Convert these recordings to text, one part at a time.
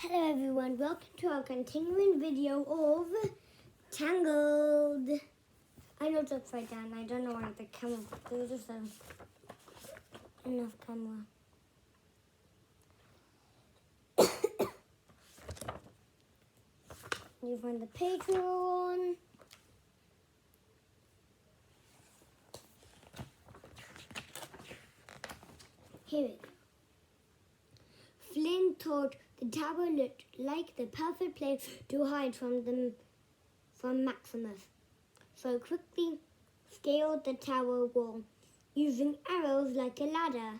Hello everyone, welcome to our continuing video of Tangled. I know it's upside down, I don't know why the camera, there's just enough camera. You find the page we were on. Here we go. Flynn thought the tower looked like the perfect place to hide from Maximus, so quickly scaled the tower wall, using arrows like a ladder.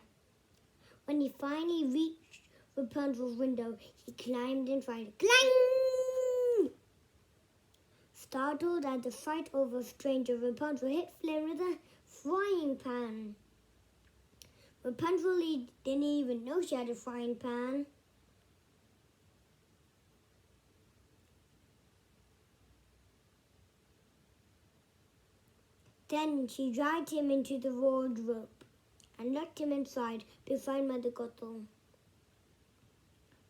When he finally reached Rapunzel's window, he climbed inside. Clang! Startled at the sight of a stranger, Rapunzel hit Flynn with a frying pan. Rapunzel didn't even know she had a frying pan. Then she dragged him into the wardrobe and locked him inside beside Mother Gothel.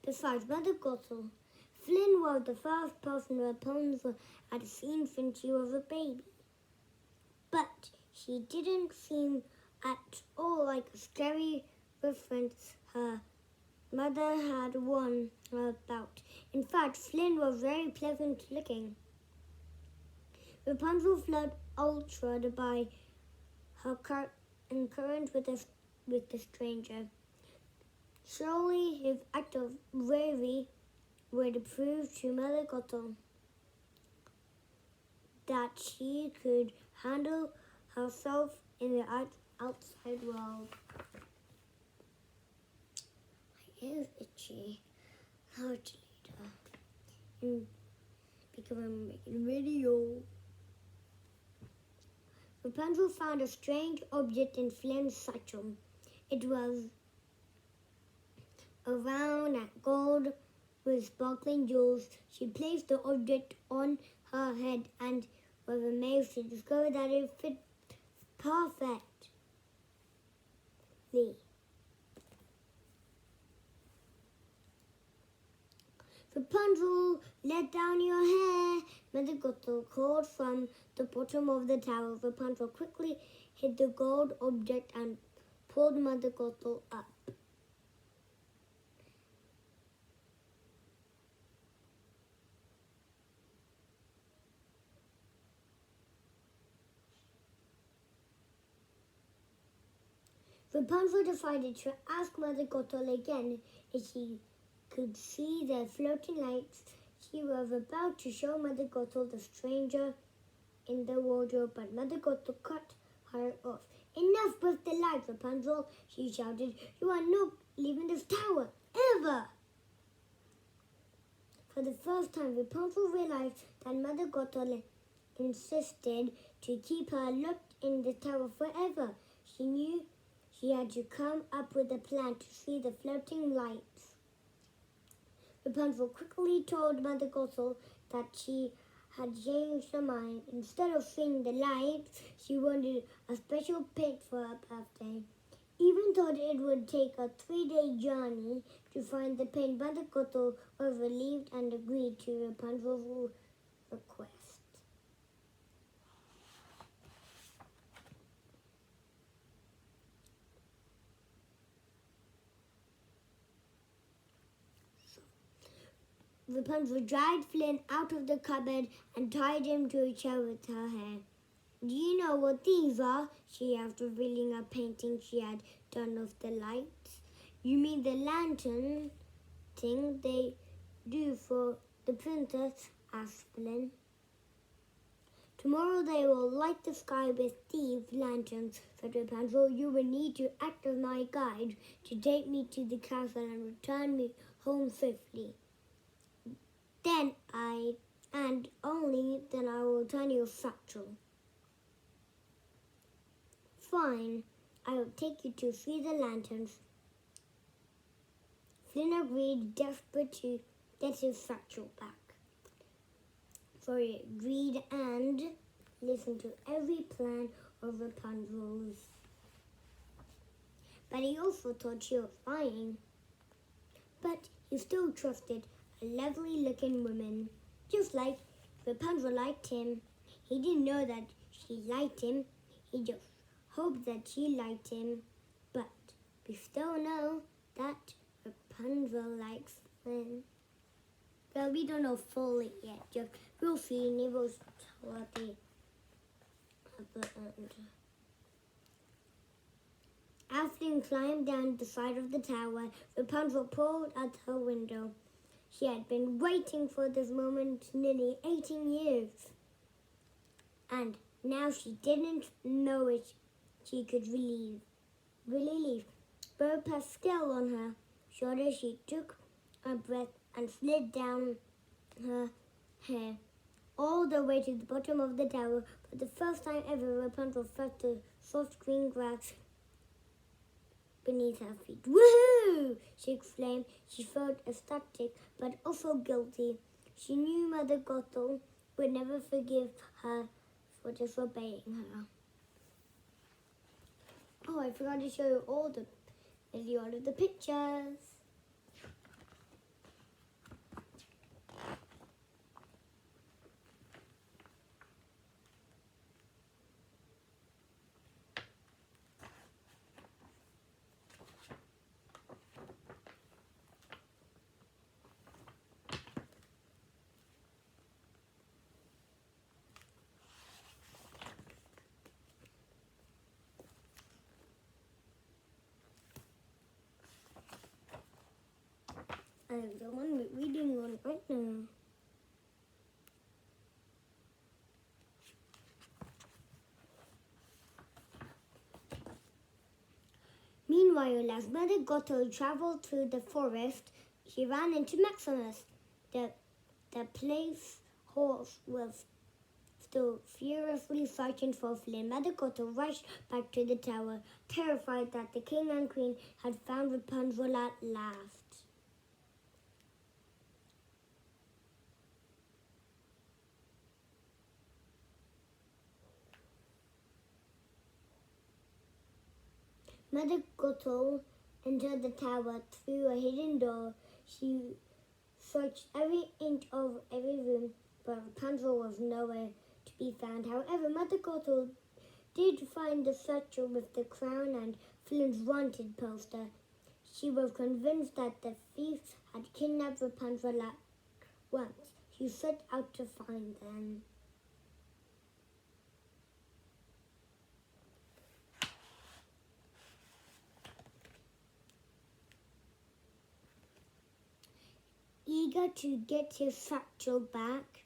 Besides Mother Gothel, Flynn was the first person Rapunzel had seen since she was a baby. But she didn't seem at all like a scary reference her mother had warned her about. In fact, Flynn was very pleasant looking. Rapunzel felt outraged by her encounter with the stranger. Surely his act of bravery would prove to Mother Gothel that she could handle herself in the outside world. My ear is itchy. How to later. Because I'm making a video. Rapunzel found a strange object in Flynn's satchel. It was a round gold with sparkling jewels. She placed the object on her head and was amazed to discover that it fit perfectly. Rapunzel, let down your hair, Mother Gothel called from the bottom of the tower. Rapunzel quickly hid the gold object and pulled Mother Gothel up. Rapunzel decided to ask Mother Gothel again if she could see the floating lights. She was about to show Mother Gothel the stranger in the wardrobe, but Mother Gothel cut her off. Enough with the lights, Rapunzel, she shouted. You are not leaving this tower, ever! For the first time, Rapunzel realized that Mother Gothel insisted to keep her locked in the tower forever. She knew she had to come up with a plan to see the floating lights. Rapunzel quickly told Mother Gothel that she had changed her mind. Instead of seeing the lights, she wanted a special paint for her birthday. Even though it would take a 3-day journey to find the paint, Mother Gothel was relieved and agreed to Rapunzel's request. Rapunzel dragged Flynn out of the cupboard and tied him to a chair with her hair. Do you know what these are? She asked, revealing a painting she had done of the lights. You mean the lantern thing they do for the princess? Asked Flynn. Tomorrow they will light the sky with these lanterns, said Rapunzel. You will need to act as my guide to take me to the castle and return me home safely. And only then I will turn your satchel. Fine, I will take you to see the lanterns. Flynn agreed, desperate to get his satchel back. So he agreed and listened to every plan of Rapunzel's. But he also thought she was lying. But he still trusted a lovely-looking woman, just like Rapunzel liked him. He didn't know that she liked him. He just hoped that she liked him. But we still know that Rapunzel likes Flynn. Well, we don't know fully yet. Just we'll see. And it was at the end. As Flynn climbed down the side of the tower, Rapunzel pulled out her window. She had been waiting for this moment nearly 18 years. And now she didn't know it. She could relieve. But Pascal on her shoulder, she took a breath and slid down her hair all the way to the bottom of the tower. For the first time ever, Rapunzel felt the soft green grass beneath her feet. Woohoo! She exclaimed. She felt ecstatic, but also guilty. She knew Mother Gothel would never forgive her for disobeying her. Oh, I forgot to show you all of the pictures. I'm the one reading one right now. Meanwhile, as Mother Gothel travelled through the forest, she ran into Maximus. The place horse was still furiously fighting for Flynn. Mother Gothel rushed back to the tower, terrified that the king and queen had found Rapunzel at last. Mother Gothel entered the tower through a hidden door. She searched every inch of every room, but Rapunzel was nowhere to be found. However, Mother Gothel did find the satchel with the crown and Flynn's wanted poster. She was convinced that the thieves had kidnapped Rapunzel at once. She set out to find them. Eager to get his satchel back,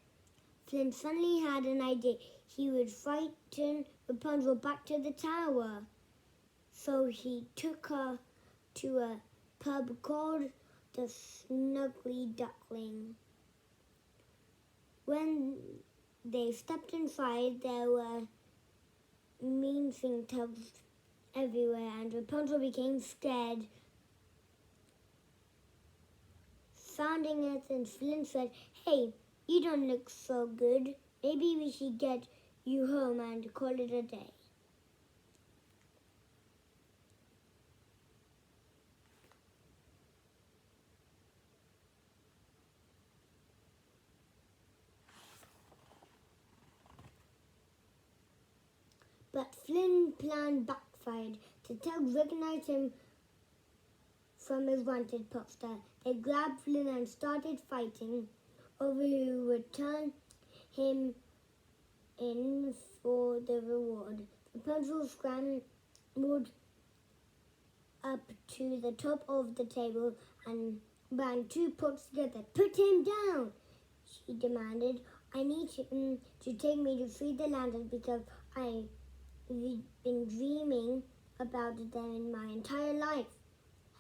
Flynn suddenly had an idea. He would frighten Rapunzel back to the tower. So he took her to a pub called the Snuggly Duckling. When they stepped inside, there were mean-sing tubs everywhere, and Rapunzel became scared. Sounding it, and Flynn said, "Hey, you don't look so good. Maybe we should get you home and call it a day." But Flynn's plan backfired. The thugs recognized him from his wanted poster. They grabbed Flynn and started fighting over who would turn him in for the reward. Rapunzel scrambled up to the top of the table and banged two pots together. "Put him down," she demanded. "I need him to take me to free the lanterns because I've been dreaming about them in my entire life."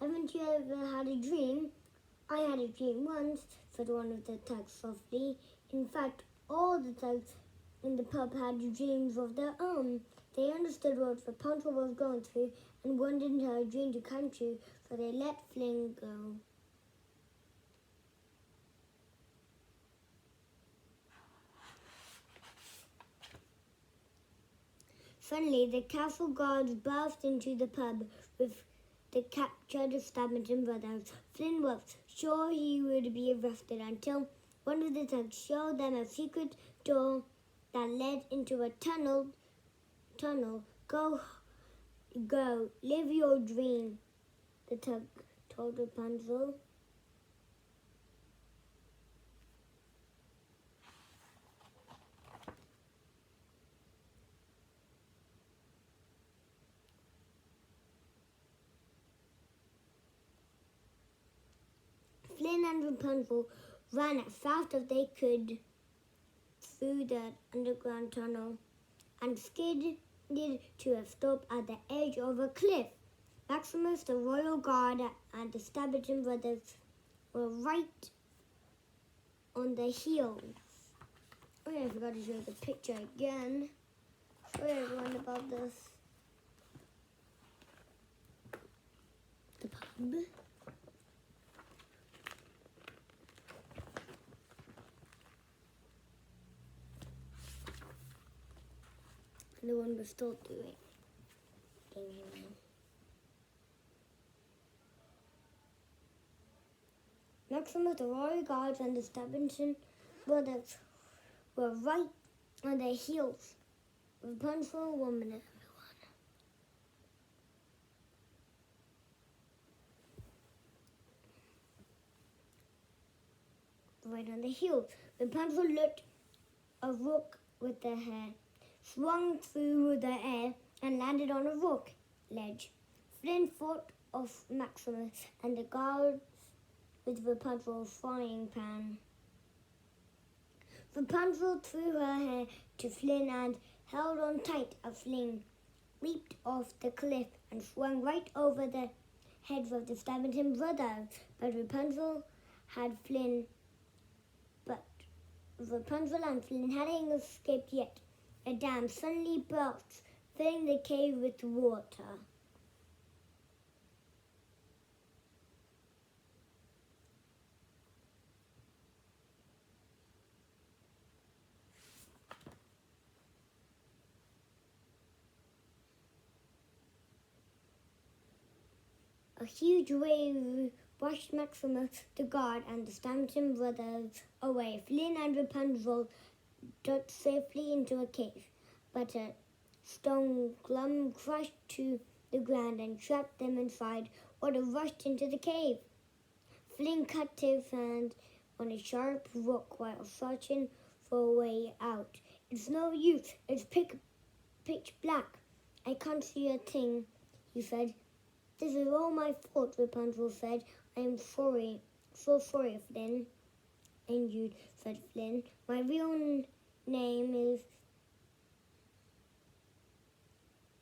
"Haven't you ever had a dream?" "I had a dream once," said one of the thugs softly. In fact, all the thugs in the pub had dreams of their own. They understood what Rapunzel was going through and wanted her dream to come true, so they let Flynn go. Suddenly, the castle guards burst into the pub with the captured Stabbington brothers. Flynn was sure he would be arrested until one of the thugs showed them a secret door that led into a tunnel. Go, live your dream, the tug told Rapunzel. Flynn and Rapunzel ran as fast as they could through the underground tunnel and skidded to a stop at the edge of a cliff. Maximus, the royal guard, and the Stabbington brothers were right on the heels. Oh yeah, I forgot to show the picture again. Show everyone about this. The pub. And the one we're still doing. Maximus, the royal guards, and the Stabbington brothers were right on their heels. Rapunzel, 1 minute, everyone. Right on the heels. Rapunzel looked a rook with their hair, swung through the air, and landed on a rock ledge. Flynn fought off Maximus and the guards with Rapunzel's frying pan. Rapunzel threw her hair to Flynn and held on tight as Flynn leaped off the cliff and swung right over the heads of the Stabbington brothers. But Rapunzel and Flynn hadn't escaped yet. A dam suddenly burst, filling the cave with water. A huge wave washed Maximus, the guard, and the Stampton brothers away. Flynn and Rapunzel ducked safely into a cave, but a stone glum crashed to the ground and trapped them inside. Water rushed into the cave. Flynn cut his hand on a sharp rock while searching for a way out. "It's no use. It's pitch black. I can't see a thing," he said. "This is all my fault," Rapunzel said. "I am sorry. So sorry, Flynn." "Indeed," said Flynn. "My real name is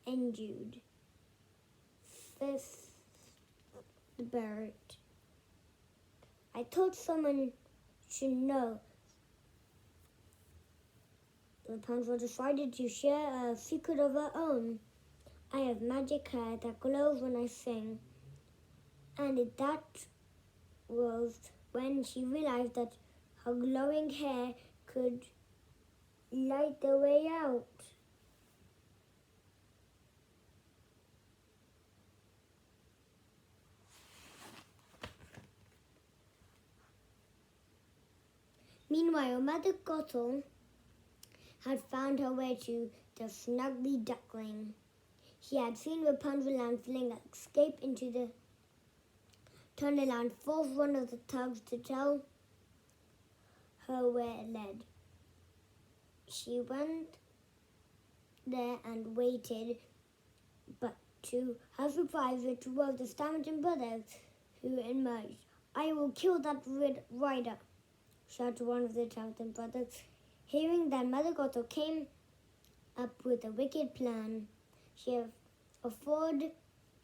Endued. Fifth the bird. I thought someone should know." Rapunzel decided to share a secret of her own. "I have magic hair that glows when I sing." And that was when she realized that her glowing hair could light the way out. Meanwhile, Mother Gothel had found her way to the Snuggly Duckling. She had seen Rapunzel and Flynn escape into the tunnel and forced one of the thugs to tell her where it led. She went there and waited, but to her surprise, it was the Stampton brothers who emerged. "I will kill that rider," shouted one of the Stampton brothers. Hearing that, Mother Gothel came up with a wicked plan. She offered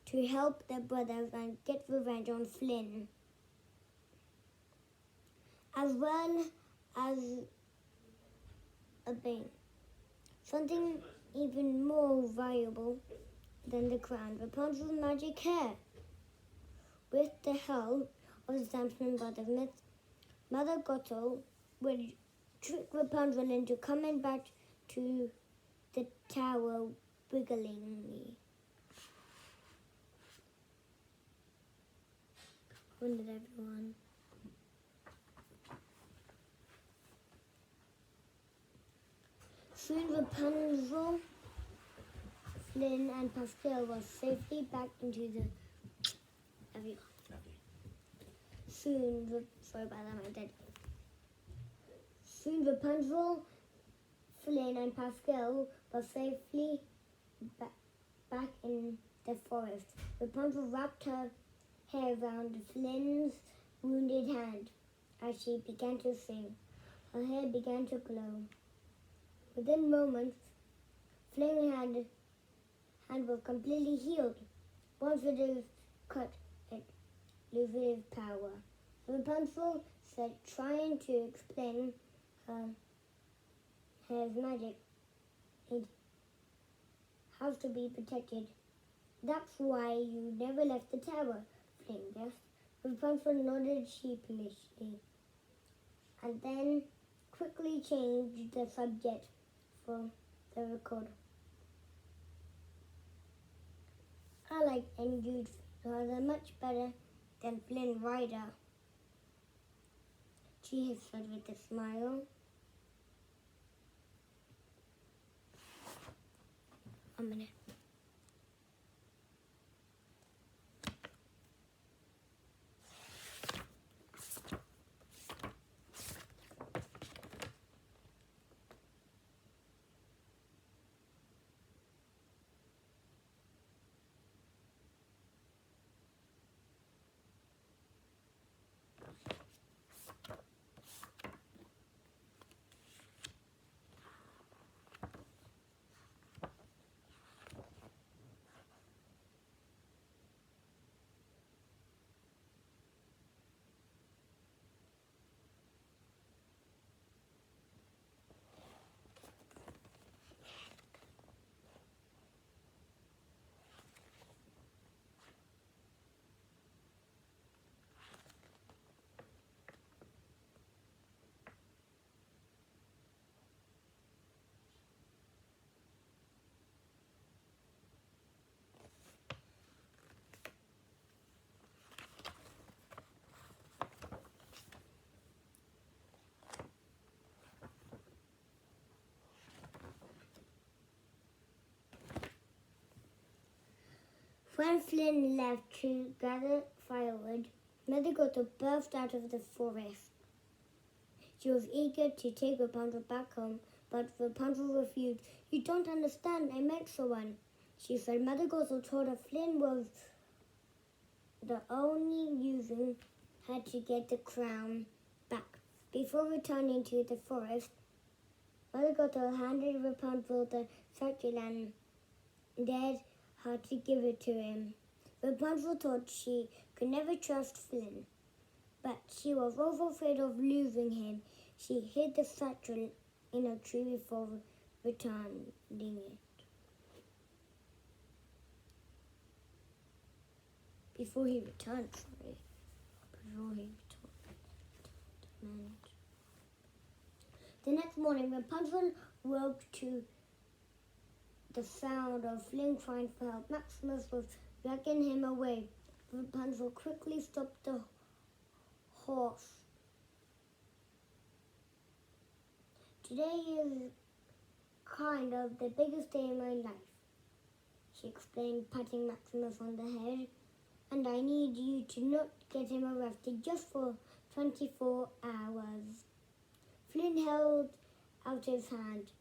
to help their brothers and get revenge on Flynn, as well as a bane, something even more valuable than the crown, Rapunzel's magic hair. With the help of the Stampton brothers, Mother Gothel would trick Rapunzel into coming back to the tower wigglingly. wondered everyone. Soon Rapunzel, Flynn and Pascal were safely back into the... Soon Rapunzel, Flynn and Pascal were safely back in the forest. Rapunzel wrapped her hair around Flynn's wounded hand as she began to sing. Her hair began to glow. Within moments, Flynn's hand was completely healed. Once it is cut, it loses power. Rapunzel said, trying to explain her hair's magic. It has to be protected. That's why you never left the tower, Flynn guessed. Rapunzel nodded sheepishly and then quickly changed the subject for the record. I like endued father much better than Flynn Rider, she had said with a smile. A minute. When Flynn left to gather firewood, Mother Gothel burst out of the forest. She was eager to take Rapunzel back home, but Rapunzel refused. You don't understand, I met someone, she said. Mother Gothel told her Flynn was the only reason had to get the crown back. Before returning to the forest, Mother Gothel handed Rapunzel the satchel and dared her to give it to him. Rapunzel thought she could never trust Flynn, but she was also afraid of losing him. She hid the satchel in a tree before returning it. Before he returned. The next morning, Rapunzel woke to the sound of Flynn crying for help. Maximus was dragging him away. Rapunzel quickly stopped the horse. Today is kind of the biggest day in my life, she explained, patting Maximus on the head. And I need you to not get him arrested just for 24 hours. Flynn held out his hand.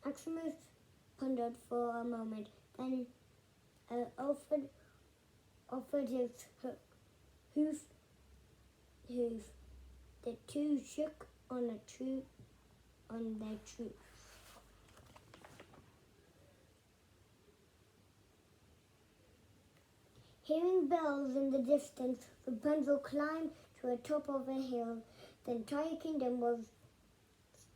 Maximus pondered for a moment, then offered his hoof. The two shook on their truth. Hearing bells in the distance, Rapunzel climbed to the top of a hill. The entire kingdom was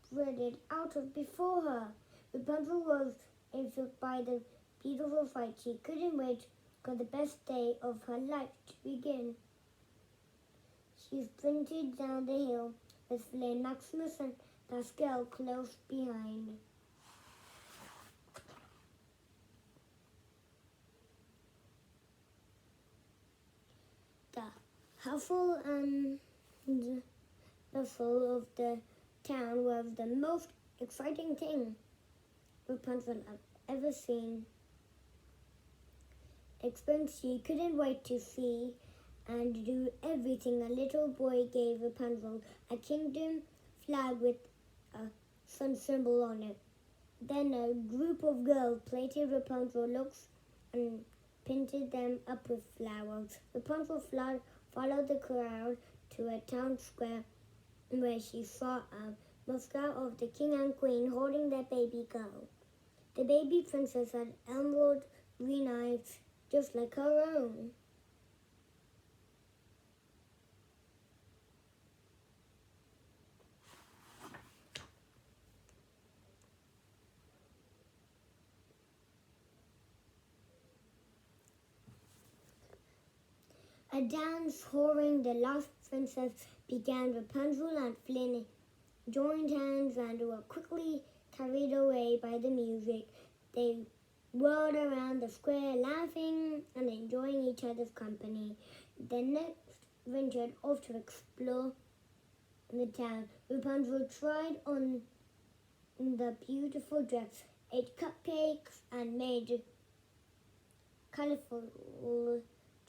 spread out before her. Rapunzel was influenced by the beautiful sight. She couldn't wait for the best day of her life to begin. She sprinted down the hill with Flynn, Maximus and Pascal close behind. the hustle and bustle of the town was the most exciting thing Rapunzel had ever seen. Expense she couldn't wait to see and do everything. A little boy gave Rapunzel a kingdom flag with a sun symbol on it. Then a group of girls plaited Rapunzel looks and painted them up with flowers. Rapunzel followed the crowd to a town square where she saw a mascot of the king and queen holding their baby girl. The baby princess had emerald green eyes just like her own. A dance whoring the last princess began. Rapunzel and Flynn joined hands and were quickly carried away by the music. They whirled around the square, laughing and enjoying each other's company. The next ventured off to explore the town. Rapunzel tried on the beautiful dress, ate cupcakes, and made colorful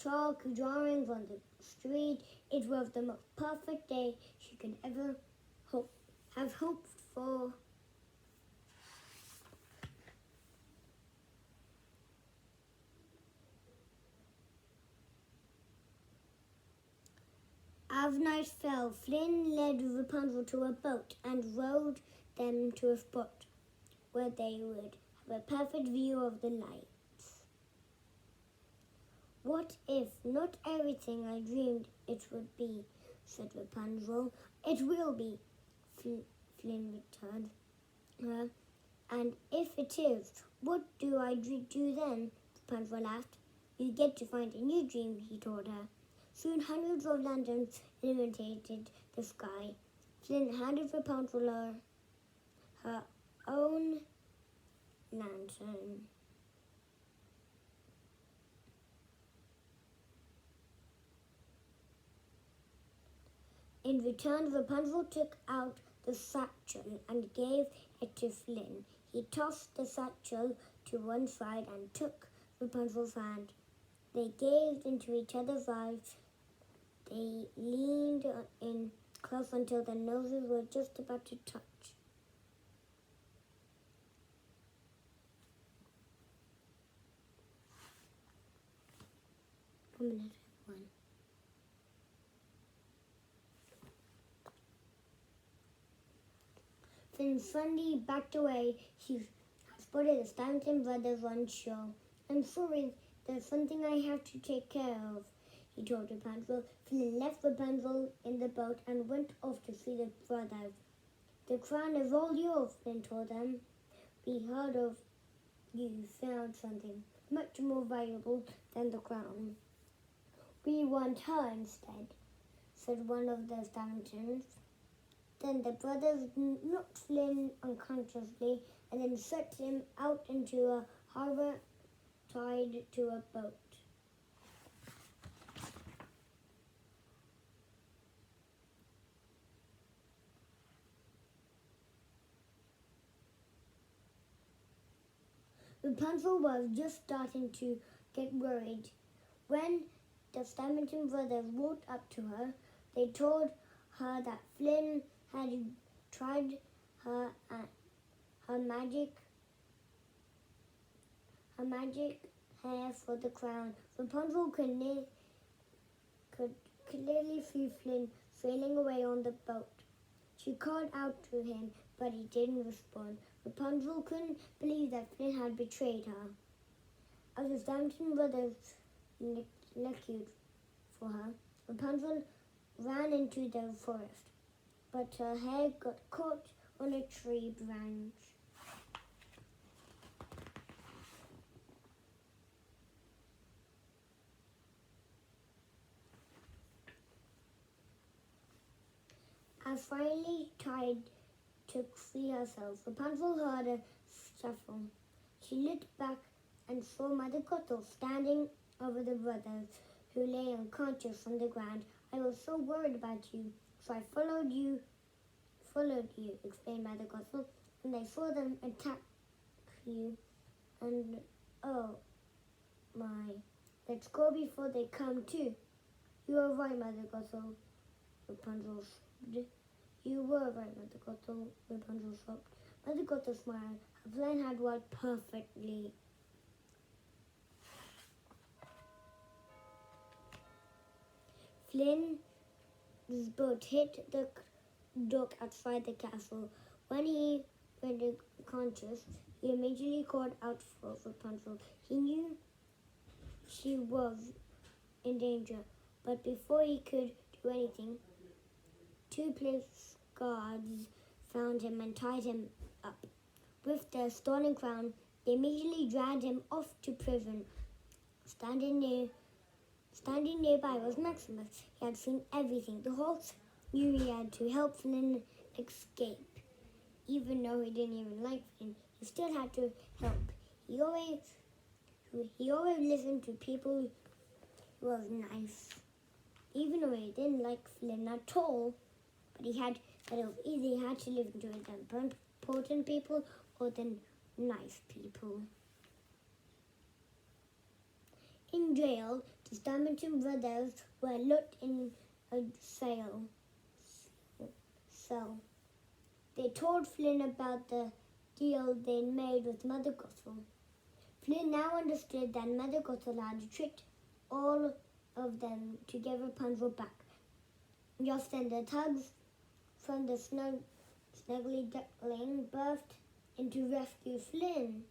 chalk drawings on the street. It was the most perfect day she could ever have hoped for. As night fell, Flynn led Rapunzel to a boat and rowed them to a spot where they would have a perfect view of the lights. What if not everything I dreamed it would be, said Rapunzel. It will be, Flynn returned. And if it is, what do I do then? Rapunzel asked. You get to find a new dream, he told her. Soon hundreds of lanterns illuminated the sky. Flynn handed Rapunzel her own lantern. In return, Rapunzel took out the satchel and gave it to Flynn. He tossed the satchel to one side and took Rapunzel's hand. They gazed into each other's eyes. They leaned in close until their noses were just about to touch. Then suddenly backed away. He spotted the Stanton brothers on shore. I'm sorry, there's something I have to take care of, he told Rapunzel. Flynn left Rapunzel in the boat and went off to see the brothers. The crown is all yours, Flynn told them. We heard of you found something much more valuable than the crown. We want her instead, said one of the Stantons. Then the brothers knocked Flynn unconsciously and then set him out into a harbor tied to a boat. Rapunzel was just starting to get worried when the Stanton brothers walked up to her. They told her that Flynn had tried her magic hair for the crown. Rapunzel could clearly see Flynn sailing away on the boat. She called out to him, but he didn't respond. Rapunzel couldn't believe that Flynn had betrayed her. As the Stanton brothers looked for her, Rapunzel ran into the forest, but her hair got caught on a tree branch. As finally tried to free herself, Rapunzel heard a shuffle. She looked back and saw Mother Gothel standing over the brothers. who lay unconscious on the ground. I was so worried about you, so I followed you, explained Mother Gothel, and I saw them attack you, and oh my, let's go before they come too. You are right, Mother Gothel, Rapunzel sobbed. You were right, Mother Gothel, Rapunzel sobbed. Mother Gothel smiled. Her plan had worked perfectly. Flynn's boat hit the dock outside the castle. When he went unconscious, he immediately called out for Rapunzel. He knew she was in danger, but before he could do anything, two police guards found him and tied him up. With their stolen crown, they immediately dragged him off to prison. Standing nearby was Maximus. He had seen everything. The horse knew he had to help Flynn escape. Even though he didn't even like Flynn, he still had to help. He always listened to people who was nice. Even though he didn't like Flynn at all, but he had either he had to listen to the important people or the nice people. In jail, the Stammerton brothers were locked in a cell. They told Flynn about the deal they'd made with Mother Gothel. Flynn now understood that Mother Gothel had tricked all of them to get Rapunzel back. Just then the tugs from the snuggly duckling burst in to rescue Flynn.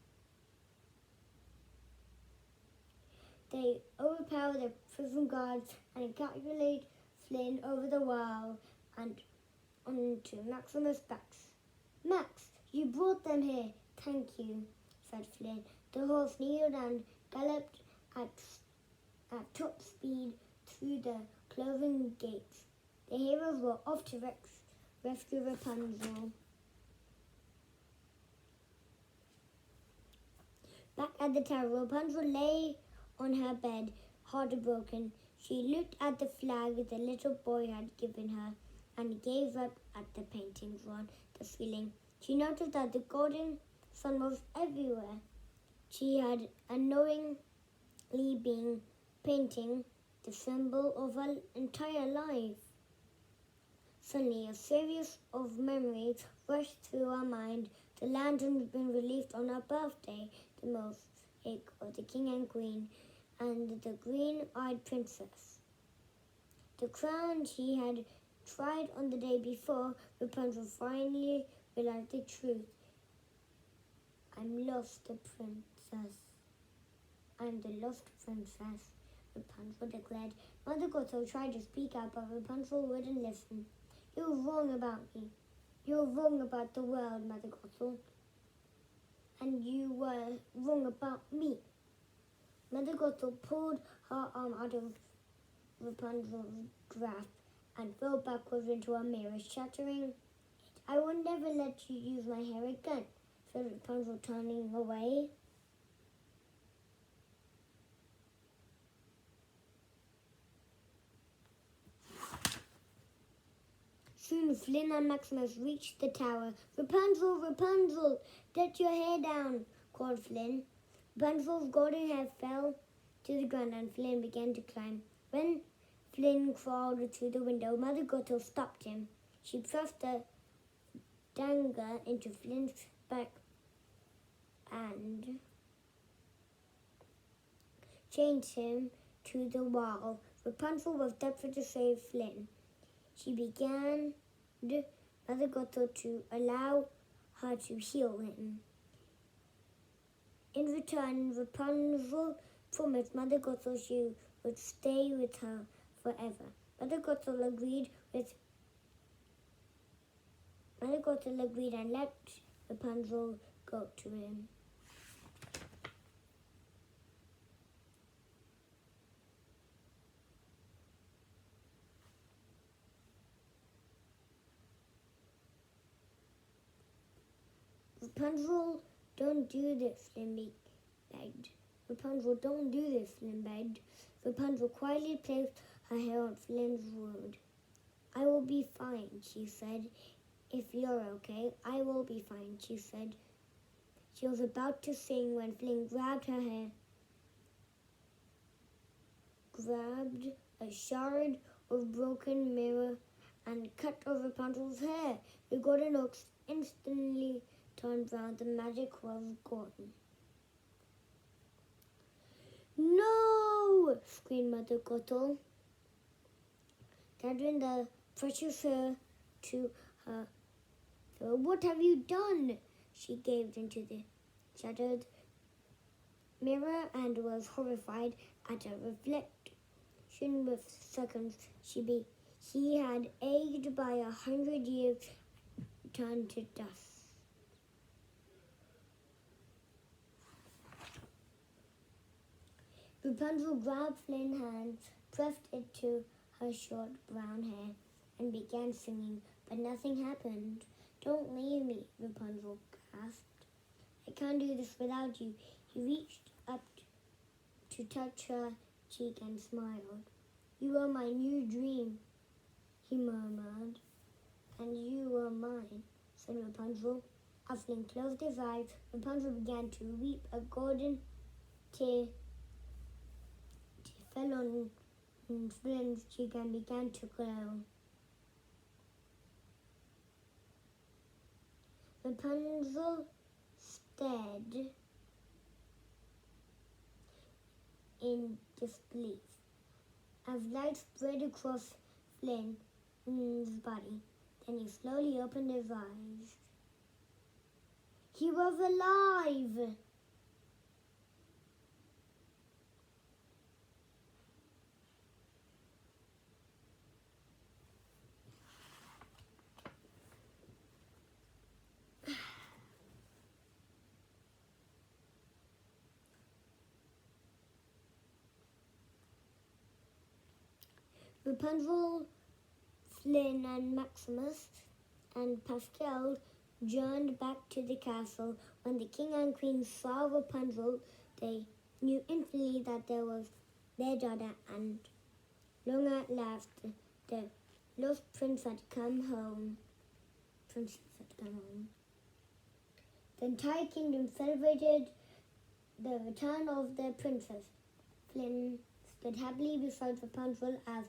They overpowered the prison guards and calculate Flynn over the wall and onto Maximus' back. Max, you brought them here. Thank you, said Flynn. The horse kneeled and galloped at top speed through the closing gates. The heroes were off to rescue Rapunzel. Back at the tower, Rapunzel lay on her bed, heartbroken. She looked at the flag the little boy had given her and gave up at the paintings on the ceiling. She noticed that the golden sun was everywhere. She had unknowingly been painting the symbol of her entire life. Suddenly, a series of memories rushed through her mind. The lantern had been released on her birthday, the mosaic of the king and queen, and the green-eyed princess. The crown she had tried on the day before. Rapunzel finally realized the truth. I'm lost, the princess. I'm the lost princess, Rapunzel declared. Mother Gothel tried to speak out, but Rapunzel wouldn't listen. You're wrong about me. You're wrong about the world, Mother Gothel. And you were wrong about me. Mother Gothel pulled her arm out of Rapunzel's grasp and fell backwards into a mirror, shattering it. I will never let you use my hair again, said Rapunzel, turning away. Soon Flynn and Maximus reached the tower. Rapunzel, Rapunzel, let your hair down, called Flynn. Rapunzel's golden hair fell to the ground and Flynn began to climb. When Flynn crawled through the window, Mother Gothel stopped him. She thrust a dagger into Flynn's back and chained him to the wall. Rapunzel was desperate to save Flynn. She began Mother Gothel to allow her to heal him. In return, Rapunzel promised Mother Gothel she would stay with her forever. Mother Gothel agreed and let Rapunzel go to him. Rapunzel, don't do this, Flynn begged. Rapunzel, don't do this, Flynn begged. Rapunzel quietly placed her hair on Flynn's wound. I will be fine, she said. If you're okay, I will be fine, she said. She was about to sing when Flynn grabbed her hair, grabbed a shard of broken mirror, and cut off Rapunzel's hair. The golden oaks instantly turned round. The magic was gone. No! Screamed Mother Gothel, gathering the precious hair to her. So what have you done? She gazed into the shattered mirror and was horrified at her reflection. With seconds she had aged by 100 years, turned to dust. Rapunzel grabbed Flynn's hand, pressed it to her short brown hair, and began singing, but nothing happened. Don't leave me, Rapunzel gasped. I can't do this without you. He reached up to touch her cheek and smiled. You are my new dream, he murmured. And you were mine, said Rapunzel. As Flynn closed his eyes, Rapunzel began to weep. A golden tear fell on Flynn's cheek and began to glow. Rapunzel stared in disbelief as light spread across Flynn's body. Then he slowly opened his eyes. He was alive! Rapunzel, Flynn, and Maximus and Pascal journeyed back to the castle. When the king and queen saw Rapunzel, they knew instantly that there was their daughter, and long at last the lost prince had come home. Princess had come home. The entire kingdom celebrated the return of their princess. Flynn stood happily beside Rapunzel as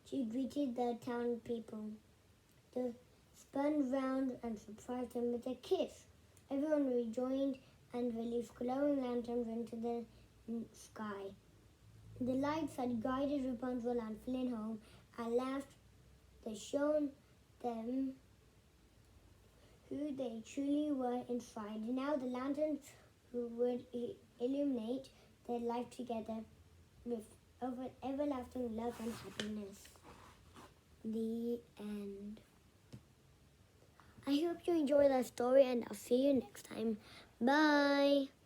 she greeted the town people. They spun round and surprised them with a kiss. Everyone rejoined and released glowing lanterns into the sky. The lights had guided Rapunzel and Flynn home. At last, they showed them who they truly were inside. Now the lanterns would illuminate their life together with everlasting love and happiness. The end. I hope you enjoyed that story, and I'll see you next time. Bye!